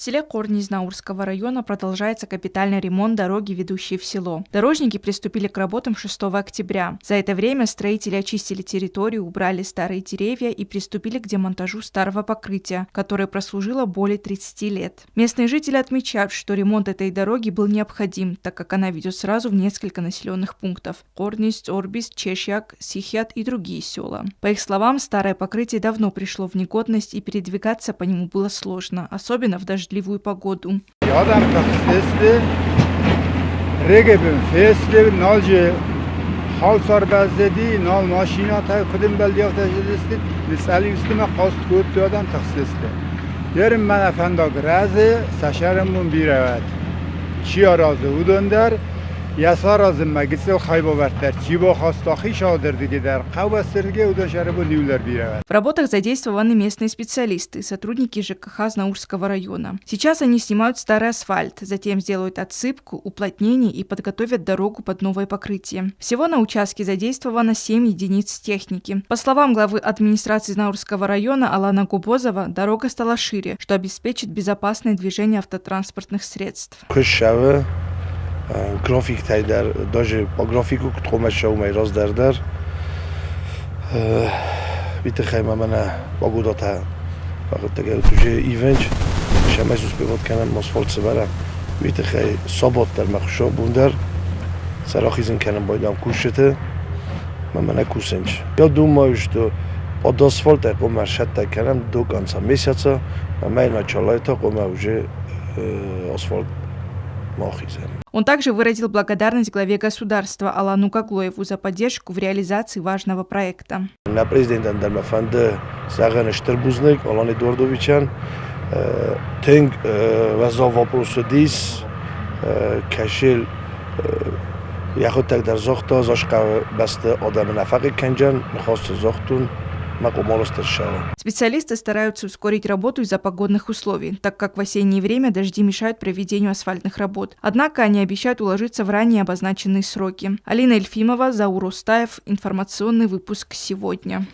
В селе Корни Знаурского района продолжается капитальный ремонт дороги, ведущей в село. Дорожники приступили к работам 6 октября. За это время строители очистили территорию, убрали старые деревья и приступили к демонтажу старого покрытия, которое прослужило более 30 лет. Местные жители отмечают, что ремонт этой дороги был необходим, так как она ведет сразу в несколько населенных пунктов – Корнист, Орбист, Чешьяк, Сихят и другие села. По их словам, старое покрытие давно пришло в негодность и передвигаться по нему было сложно, особенно в дождливую погоду. В работах задействованы местные специалисты, сотрудники ЖКХ Знаурского района. Сейчас они снимают старый асфальт, затем сделают отсыпку, уплотнение и подготовят дорогу под новое покрытие. Всего на участке задействовано 7 единиц техники. По словам главы администрации Знаурского района Алана Губозова, дорога стала шире, что обеспечит безопасное движение автотранспортных средств. График тайдар даже по графику тхомаша умай раздердар витахай мамана погодата фақат агар туҷе ивенҷ шамай успевод канам асфалт сабара витахай собот дар махшо бундар сарохизин канам бойдам кушета мамана кусенҷ я думаю что под асфальт қома шатта канам до конца месяца мамай началайта қома уже асфальт. Он также выразил благодарность главе государства Алану Гаглоеву за поддержку в реализации важного проекта. На президента Дармафанды Сагана Штербузник, Алан Эдуардовичан, Тенг ваза вопросы дис, Кашел, я хоть так дар зохта, зашка баста адам нафаки канджан, нахост зохтун. Специалисты стараются ускорить работу из-за погодных условий, так как в осеннее время дожди мешают проведению асфальтных работ. Однако они обещают уложиться в ранее обозначенные сроки. Алина Эльфимова, Заур Устаев. Информационный выпуск сегодня.